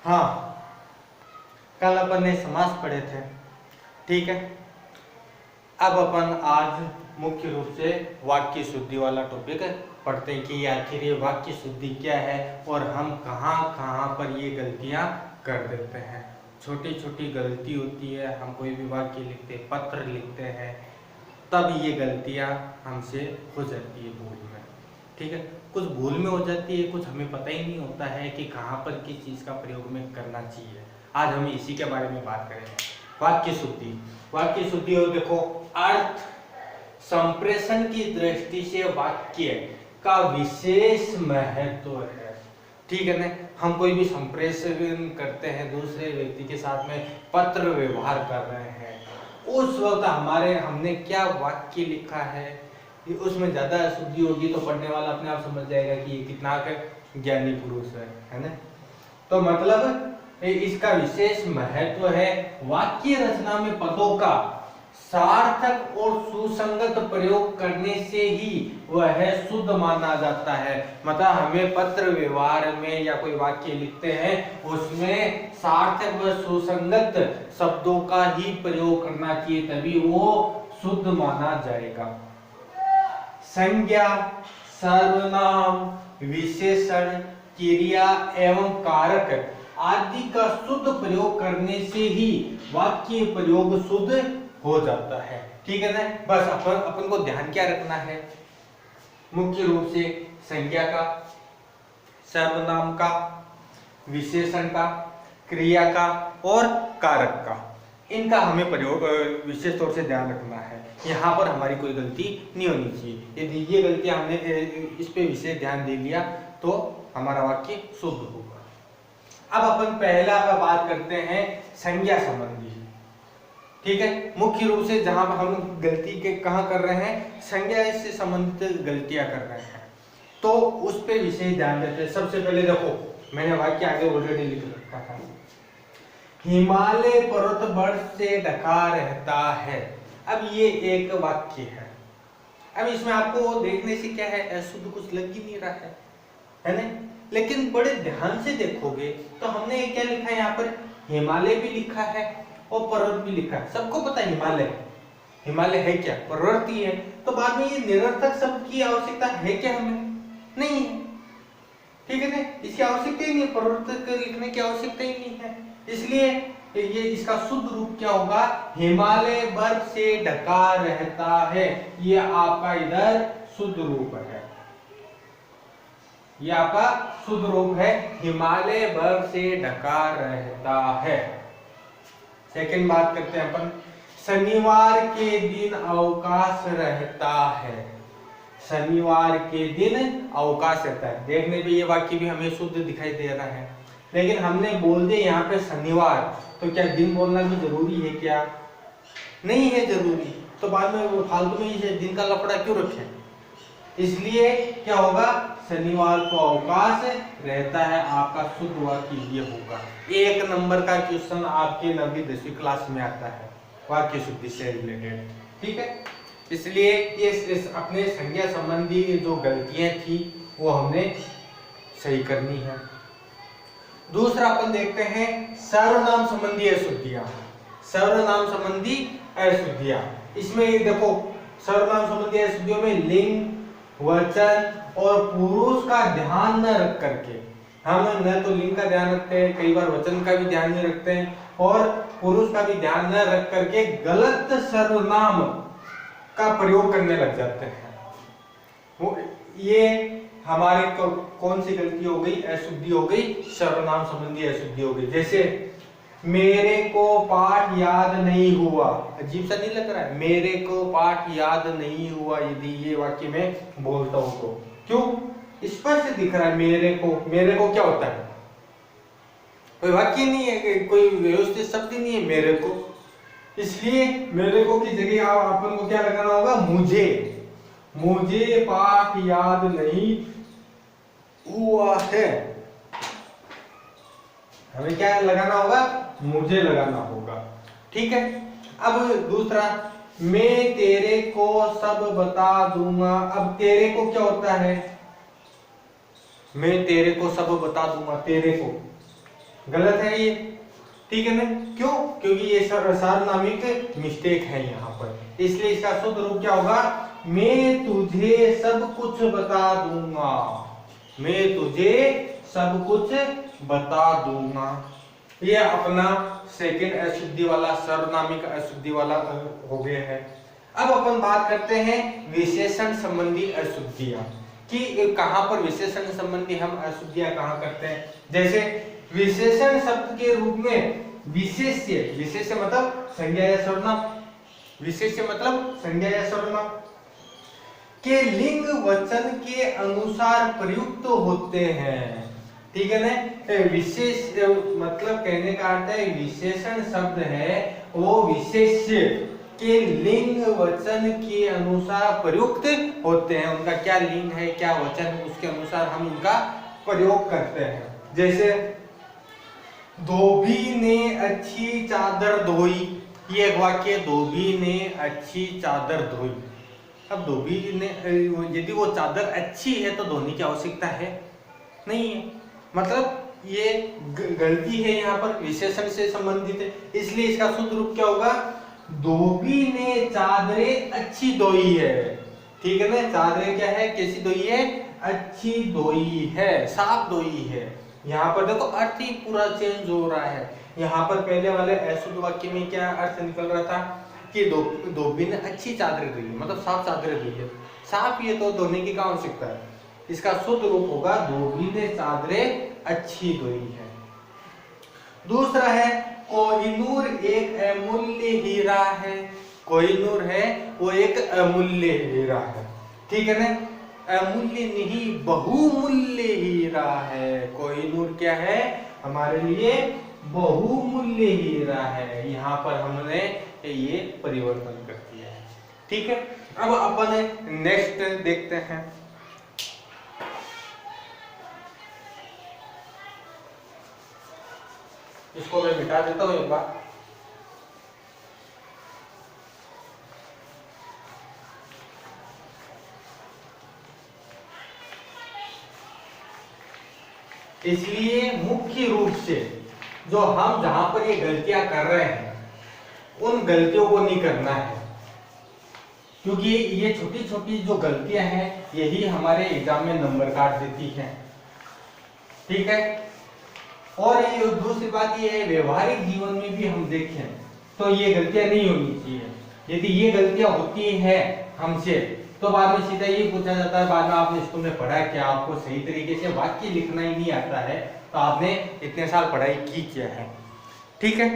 हाँ, कल अपन ने समास पढ़े थे, ठीक है। अब अपन आज मुख्य रूप से वाक्य शुद्धि वाला टॉपिक पढ़ते हैं कि आखिर ये वाक्य शुद्धि क्या है और हम कहाँ कहाँ पर ये गलतियाँ कर देते हैं। छोटी छोटी गलती होती है, हम कोई भी वाक्य लिखते हैं, पत्र लिखते हैं, तब ये गलतियाँ हमसे हो जाती है भूल में, ठीक है। कुछ भूल में हो जाती है, कुछ हमें पता ही नहीं होता है कि कहाँ पर किस चीज़ का प्रयोग में करना चाहिए। आज हम इसी के बारे में बात करेंगे, वाक्य शुद्धि। वाक्य शुद्धि और देखो, अर्थ संप्रेषण की दृष्टि से वाक्य का विशेष महत्व है, ठीक है ना। हम कोई भी संप्रेषण करते हैं, दूसरे व्यक्ति के साथ में पत्र व्यवहार कर रहे हैं, उस वक्त हमने क्या वाक्य लिखा है, उसमें ज्यादा शुद्धि होगी तो पढ़ने वाला अपने आप समझ जाएगा कि ये कितना ज्ञानी पुरुष है ना। तो मतलब इसका विशेष महत्व है। वाक्य रचना में पदों का सार्थक और सुसंगत प्रयोग करने से ही वह शुद्ध माना जाता है। मतलब हमें पत्र व्यवहार में या कोई वाक्य लिखते हैं, उसमें सार्थक व सुसंगत शब्दों का ही प्रयोग करना चाहिए, तभी वो शुद्ध माना जाएगा। संज्ञा, सर्वनाम, विशेषण, क्रिया एवं कारक आदि का शुद्ध प्रयोग करने से ही वाक्य प्रयोग शुद्ध हो जाता है, ठीक है ना। बस अपन को ध्यान क्या रखना है, मुख्य रूप से संज्ञा का, सर्वनाम का, विशेषण का, क्रिया का और कारक का, इनका हमें प्रयोग विशेष तौर से ध्यान रखना है। यहाँ पर हमारी कोई गलती नहीं होनी चाहिए। यदि ये गलतियां हमने इस पे विशेष ध्यान दे लिया तो हमारा वाक्य शुद्ध होगा। अब अपन पहला बात करते हैं संज्ञा संबंधी, ठीक है। मुख्य रूप से जहां पर हम गलती के कहाँ कर रहे हैं, संज्ञा से संबंधित गलतियां कर रहे हैं, तो उस पे विशेष ध्यान देते हैं। सबसे पहले देखो, मैंने वाक्य आगे ऑलरेडी लिख रखा था, हिमालय पर्वत बर्फ से ढका रहता है। अब ये एक वाक्य है। अब इसमें आपको देखने से क्या है, अशुद्ध कुछ लग ही नहीं रहा है ना। लेकिन बड़े ध्यान से देखोगे तो हमने क्या लिखा है, यहाँ पर हिमालय भी लिखा है और पर्वत भी लिखा है। सबको पता है हिमालय है क्या, पर्वत ही है। तो बाद में ये निरर्थक शब्द की आवश्यकता है क्या, हमें नहीं है, ठीक है ना। इसकी आवश्यकता ही नहीं, पर्वत लिखने की आवश्यकता ही नहीं है। इसलिए ये इसका शुद्ध रूप क्या होगा, हिमालय बर्फ से ढका रहता है। ये आपका इधर शुद्ध रूप है, ये आपका शुद्ध रूप है, हिमालय बर्फ से ढका रहता है। सेकंड बात करते हैं अपन, शनिवार के दिन अवकाश रहता है। शनिवार के दिन अवकाश रहता है। देखने पे ये वाक्य भी हमें शुद्ध दिखाई दे रहा है, लेकिन हमने बोल दिया यहाँ पे शनिवार, तो क्या दिन बोलना भी जरूरी है क्या, नहीं है जरूरी। तो बाद में वो फालतू में ये दिन का लफड़ा क्यों रखें। इसलिए क्या होगा, शनिवार को अवकाश रहता है, आपका शुद्ध वाक्य ये होगा। 1 नंबर का क्वेश्चन आपके 9वीं 10वीं क्लास में आता है वाक्य शुद्धि से रिलेटेड, ठीक है। इसलिए इस अपने संज्ञा संबंधी जो गलतियां थी वो हमने सही करनी है। दूसरा अपन देखते हैं सर्वनाम संबंधी अशुद्धियां। सर्वनाम संबंधी अशुद्धियां, इसमें देखो, सर्वनाम संबंधी अशुद्धियों में लिंग, वचन और पुरुष का ध्यान न रख करके, हम न तो लिंग का ध्यान रखते हैं, कई बार वचन का भी ध्यान नहीं रखते हैं और पुरुष का भी ध्यान न रख करके गलत सर्वनाम का प्रयोग करने लग जाते हैं। वो ये हमारे कौन सी गलती हो गई, अशुद्धि हो गई, सर्वनाम संबंधी अशुद्धि हो गई। जैसे मेरे को पाठ याद नहीं हुआ, अजीब सा नहीं लग रहा है, मेरे को पाठ याद नहीं हुआ, यदि ये वाक्य में बोलता हूं तो क्यों, स्पष्ट दिख रहा है। मेरे को क्या होता है, कोई वाक्य नहीं है, कोई व्यवस्थित शब्द नहीं है मेरे को। इसलिए मेरे को की जगह अपन को क्या लगाना होगा, मुझे पाठ याद नहीं हुआ है, हमें क्या लगाना होगा, मुझे लगाना होगा, ठीक है। अब दूसरा, मैं तेरे को सब बता दूंगा। अब तेरे को क्या होता है, मैं तेरे को सब बता दूंगा, तेरे को गलत है ये, ठीक है ना। क्यों? क्योंकि ये सार्वनामिक मिस्टेक है यहाँ पर, इसलिए इसका शुद्ध रूप क्या होगा, मैं तुझे सब कुछ बता दूंगा, मैं तुझे सब कुछ बता दूंगा। ये अपना सेकंड अशुद्धि वाला, सार्वनामिक अशुद्धि वाला हो गया है। अब अपन बात करते हैं विशेषण संबंधी अशुद्धियां, कि कहां पर विशेषण संबंधी हम अशुद्धियां कहां करते हैं। जैसे विशेषण शब्द के रूप में विशेष्य, विशेष्य मतलब संज्ञा या सर्वनाम, विशेष्य मतलब संज्ञा या सर्वनाम के लिंग वचन के अनुसार प्रयुक्त होते हैं, ठीक है ना। विशेष मतलब कहने का अर्थ है विशेषण शब्द है वो विशेष्य के लिंग वचन के अनुसार प्रयुक्त होते हैं, उनका क्या लिंग है क्या वचन है उसके अनुसार हम उनका प्रयोग करते हैं। जैसे धोबी ने अच्छी चादर धोई, ये एक वाक्य, धोबी ने अच्छी चादर धोई। अब धोबी ने, यदि वो चादर अच्छी है तो धोने की आवश्यकता है नहीं है, मतलब ये गलती है यहाँ पर, विशेषण से संबंधित है, इसलिए इसका शुद्ध रूप क्या होगा, धोबी ने चादरें अच्छी धोई है, ठीक है ना। चादरें क्या है, कैसी धोई है, अच्छी धोई है, साफ धोई है। यहाँ पर देखो अर्थ ही पूरा चेंज हो रहा है। यहाँ पर पहले वाले अशुद्ध वाक्य में क्या अर्थ निकल रहा था कि धोबी ने अच्छी चादरें धोई है, मतलब साफ चादरें धोई है, साफ ये तो धोने की क्या आवश्यकता है। इसका शुद्ध रूप होगा धोबी ने चादरें अच्छी धोई है। दूसरा है कोहिनूर एक अमूल्य हीरा है, कोहिनूर है वो एक अमूल्य हीरा है, ठीक है ना। अमूल्य नहीं बहुमूल्य हीरा है, कोहिनूर क्या है हमारे लिए बहुमूल्य हीरा है, यहाँ पर हमने ये परिवर्तन कर दिया है, ठीक है। अब अपन नेक्स्ट देखते हैं। इसको मैं मिटा देता हूं एक बार। इसलिए मुख्य रूप से जो हम जहां पर ये गलतियां कर रहे हैं उन गलतियों को नहीं करना है, क्योंकि ये छोटी छोटी जो गलतियां हैं यही हमारे एग्जाम में नंबर काट देती हैं, ठीक है। और ये दूसरी बात ये है व्यवहारिक जीवन में भी हम देखें तो ये गलतियां नहीं होनी चाहिए। यदि ये गलतियां होती है हमसे तो बाद में सीधा ये पूछा जाता है, बाद में आपने स्कूल में पढ़ा क्या, आपको सही तरीके से वाक्य लिखना ही नहीं आता है तो आपने इतने साल पढ़ाई की क्या है, ठीक है।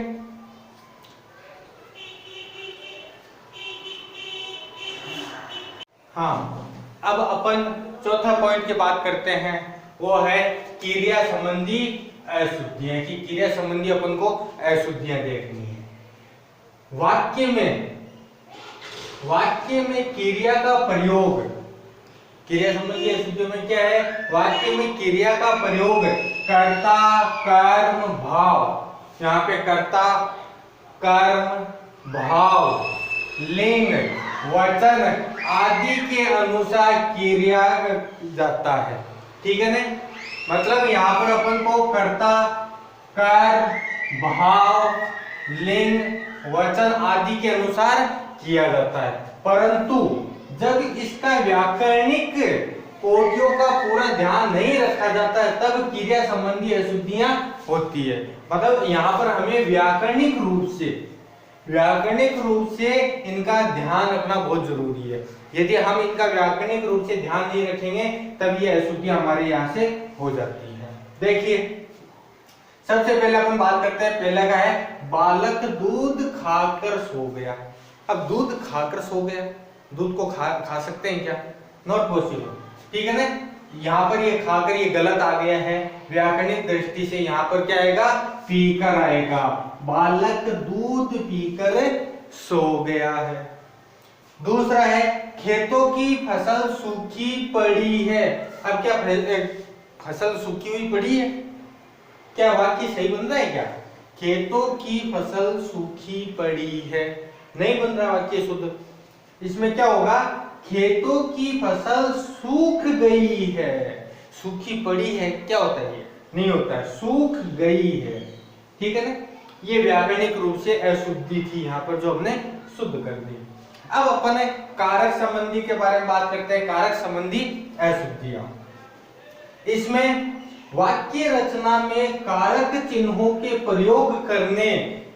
हाँ, अब अपन चौथा पॉइंट की बात करते हैं, वो है क्रिया संबंधी अशुद्धियां, की क्रिया संबंधी अपन को अशुद्धियां देखनी है। वाक्य में क्रिया का प्रयोग, क्रिया संबंधी अशुद्धियों में क्या है, वाक्य में क्रिया का प्रयोग कर्ता कर्म भाव, यहाँ पे कर्ता कर्म भाव लिंग वचन आदि के अनुसार क्रिया जाता है, ठीक है ना। मतलब यहाँ पर अपन को कर्ता कर्म भाव लिंग वचन आदि के अनुसार किया जाता है, परंतु जब इसका व्याकरणिक कोटियों का पूरा ध्यान नहीं रखा जाता है तब क्रिया संबंधी अशुद्धियां होती है। मतलब यहाँ पर हमें व्याकरणिक रूप से इनका ध्यान रखना बहुत जरूरी है। यदि हम इनका व्याकरणिक रूप से ध्यान नहीं रखेंगे तब ये अशुद्धियां हमारे यहाँ से हो जाती है। देखिए सबसे पहले अपन बात करते हैं, पहला का है बालक दूध खाकर सो गया। अब दूध खाकर सो गया, दूध को खा सकते हैं क्या, नॉट पॉसिबल, ठीक है ना। यहाँ पर ये खाकर ये गलत आ गया है, व्याकरणिक दृष्टि से यहाँ पर क्या आएगा, पीकर आएगा, बालक दूध पीकर सो गया है। दूसरा है खेतों की फसल सूखी पड़ी है। अब क्या फसल सूखी हुई पड़ी है, क्या वाक्य सही बन रहा है क्या, खेतों की फसल सूखी पड़ी है, नहीं बन रहा वाक्य शुद्ध। इसमें क्या होगा, खेतों की फसल सूख गई है, सूखी पड़ी है क्या होता है ये, नहीं होता है, सूख गई है। ठीक है ना, ये व्याकरणिक रूप से अशुद्धि थी यहाँ पर जो हमने शुद्ध कर दी। अब अपन कारक संबंधी के बारे में बात करते हैं। कारक संबंधी अशुद्धियां, इसमें वाक्य रचना में कारक चिन्हों के प्रयोग करने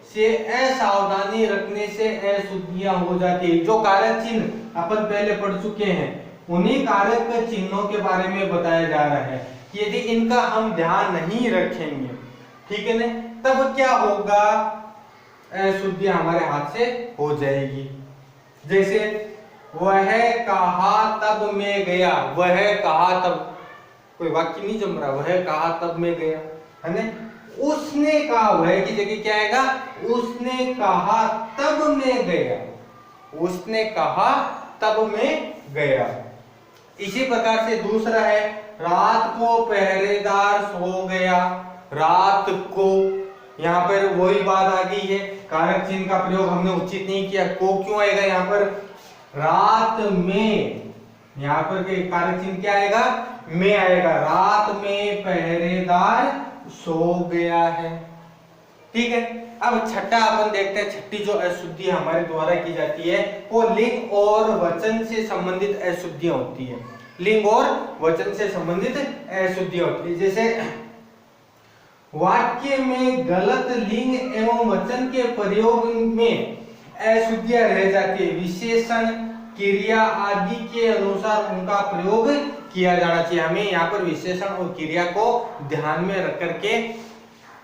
से, असावधानी रखने से अशुद्धियां हो जाती है। जो कारक चिन्ह अपन पहले पढ़ चुके हैं, उन्हीं कारक चिन्हों के बारे में बताया जा रहा है कि यदि इनका हम ध्यान नहीं रखेंगे, ठीक है ना, तब क्या होगा, अशुद्धियां हमारे हाथ से हो जाएगी। जैसे वह कहा तब मैं गया, वह कहा तब, कोई वाक्य नहीं जम रहा, वह कहा तब मैं गया, है ना। उसने कहा, वह की जगह क्या आएगा, उसने कहा तब मैं गया, उसने कहा तब मैं गया। इसी प्रकार से दूसरा है, रात को पहरेदार सो गया, रात को, यहाँ पर वही बात आ गई है, कारक चिन्ह का प्रयोग हमने उचित नहीं किया। को क्यों आएगा यहाँ पर, रात में, यहाँ पर कारक चिन्ह क्या आएगा, में आएगा, रात में पहरेदार सो गया है। ठीक है, अब छठा अपन देखते हैं। छठी जो अशुद्धि हमारे द्वारा की जाती है वो लिंग और वचन से संबंधित अशुद्धियां होती है। लिंग और वचन से संबंधित अशुद्धियां होती है। जैसे वाक्य में गलत लिंग एवं वचन के प्रयोग में अशुद्धियां रह जाती है। विशेषण, क्रिया आदि के अनुसार उनका प्रयोग किया जाना चाहिए। हमें यहाँ पर विशेषण और क्रिया को ध्यान में रख करके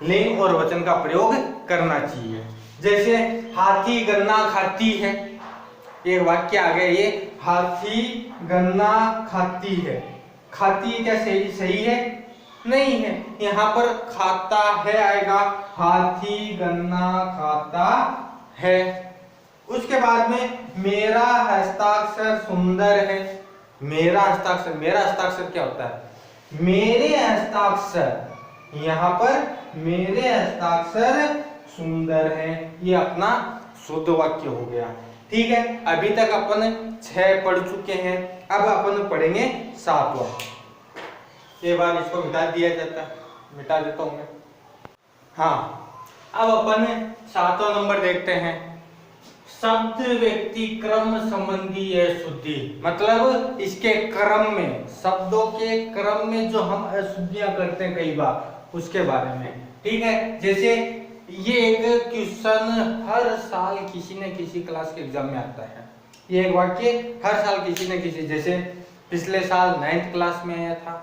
लिंग और वचन का प्रयोग करना चाहिए। जैसे हाथी गन्ना खाती है, एक वाक्य आ गया ये, हाथी गन्ना खाती है। खाती क्या सही है? नहीं है, यहाँ पर खाता है आएगा, हाथी गन्ना खाता है। उसके बाद में मेरा हस्ताक्षर सुंदर है। मेरा हस्ताक्षर क्या होता है, मेरे हस्ताक्षर, यहाँ पर मेरे हस्ताक्षर सुंदर है, ये अपना शुद्ध वाक्य हो गया। ठीक है, अभी तक अपन 6 पढ़ चुके हैं, अब अपन पढ़ेंगे 7वां। एक बार इसको मिटा दिया जाता, मिटा देता हूं मैं। हाँ, अब अपन 7वां नंबर देखते हैं, शब्द व्यक्ति क्रम संबंधी अशुद्धि। मतलब इसके क्रम में, शब्दों के क्रम में जो हम अशुद्धियां करते हैं कई बार, उसके बारे में। ठीक है, जैसे ये एक क्वेश्चन हर साल किसी न किसी क्लास के एग्जाम में आता है। ये एक वाक्य हर साल किसी न किसी, जैसे पिछले साल 9th क्लास में आया था।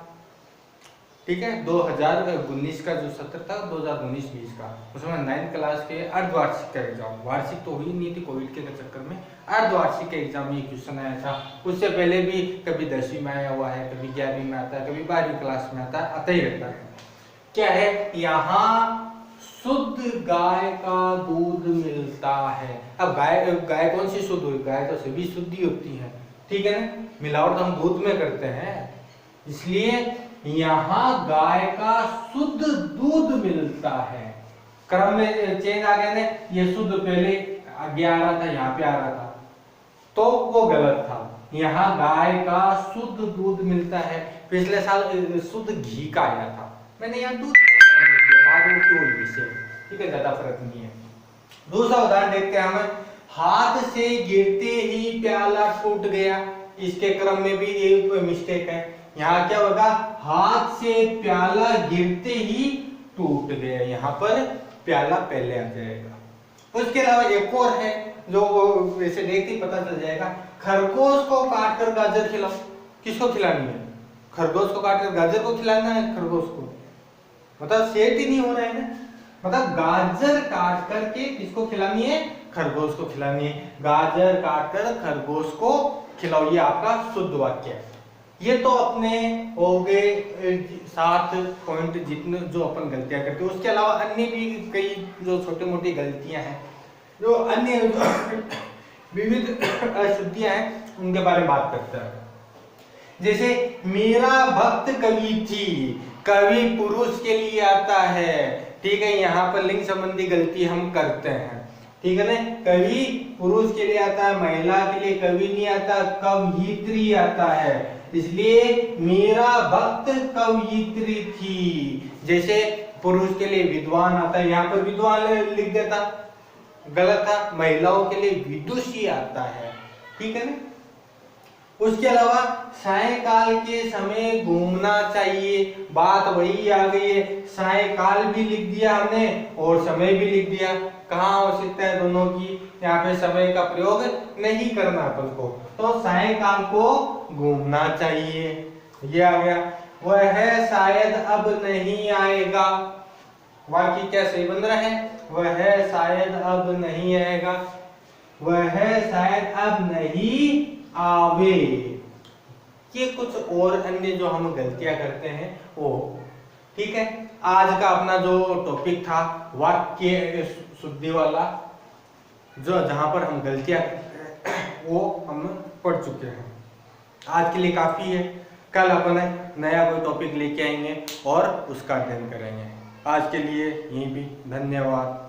ठीक है, 2019 का जो सत्र था, 2019-20 का, उसमें 9th क्लास के अर्धवार्षिक का एग्जाम, वार्षिक तो हुई नहीं थी कोविड के चक्कर में, अर्धवार्षिक के एग्जाम में क्वेश्चन आया था। उससे पहले भी कभी 10वीं में आया हुआ है, कभी 11वीं में आता है, कभी 12वीं क्लास में आता है, आता ही रहता है। क्या है, यहाँ शुद्ध गाय का दूध मिलता है। अब गाय कौन सी शुद्ध हुई, गाय तो सभी शुद्धि होती है। ठीक है ना, मिलावट तो हम दूध में करते हैं, इसलिए यहाँ गाय का शुद्ध दूध मिलता है। क्रम में चेंज आ गया ना, ये शुद्ध पहले आगे आ रहा था, यहाँ पे आ रहा था, तो वो गलत था। यहाँ गाय का शुद्ध दूध मिलता है। पिछले साल शुद्ध घी का आया था, मैंने यहाँ दूध बाद में क्यों हुई से, ठीक है, ज्यादा फर्क नहीं है। दूसरा उदाहरण देखते हैं हम, हाथ से गिरते ही प्याला टूट गया। इसके क्रम में भी एक मिस्टेक है। यहाँ क्या होगा, हाथ से प्याला गिरते ही टूट गया, यहाँ पर प्याला पहले आ जाएगा। उसके अलावा एक और है जो वैसे देखते ही पता चल जाएगा, खरगोश को काटकर गाजर खिलाओ। किसको खिलानी है, खरगोश को काटकर गाजर को खिलाना है खरगोश को, मतलब सेट ही नहीं हो रहा है ना। मतलब गाजर काट करके किसको खिलानी है, खरगोश को खिलानी है। गाजर काटकर खरगोश को खिलाओ, ये आपका शुद्ध वाक्य है। ये तो अपने हो गए 7 पॉइंट जितने जो अपन गलतियां करते हैं। उसके अलावा अन्य भी कई जो छोटी मोटी गलतियां हैं, जो अन्य विविध अशुद्धियां हैं, उनके बारे में बात करते हैं। जैसे मेरा भक्त कवि थी, कवि पुरुष के लिए आता है। ठीक है, यहाँ पर लिंग संबंधी गलती हम करते हैं। ठीक है ना, कवि पुरुष के लिए आता है, महिला के लिए कवि नहीं आता, कवयित्री आता है। इसलिए मेरा भक्त कवयित्री थी, जैसे पुरुष के लिए विद्वान आता है, यहाँ पर विद्वान लिख देता, गलत था। महिलाओं के लिए विदुषी आता है, ठीक है ना। उसके अलावा सायंकाल के समय घूमना चाहिए, बात वही आ गई है, सायंकाल भी लिख दिया हमने और समय भी लिख दिया। कहाँ आवश्यकता है दोनों की, यहाँ पे समय का प्रयोग नहीं करना अपन को, तो सायंकाल को घूमना चाहिए, ये आ गया। वह शायद अब नहीं आएगा, वाक्य क्या सही बन रहा है, वह शायद अब नहीं आएगा, वह शायद अब नहीं आवे। ये कुछ और अन्य जो हम गलतियां करते हैं वो, ठीक है। आज का अपना जो टॉपिक था वाक्य शुद्धि वाला, जो जहां पर हम गलतियां वो हम पढ़ चुके हैं। आज के लिए काफी है, कल अपन नया कोई टॉपिक लेके आएंगे और उसका अध्ययन करेंगे। आज के लिए यहीं भी, धन्यवाद।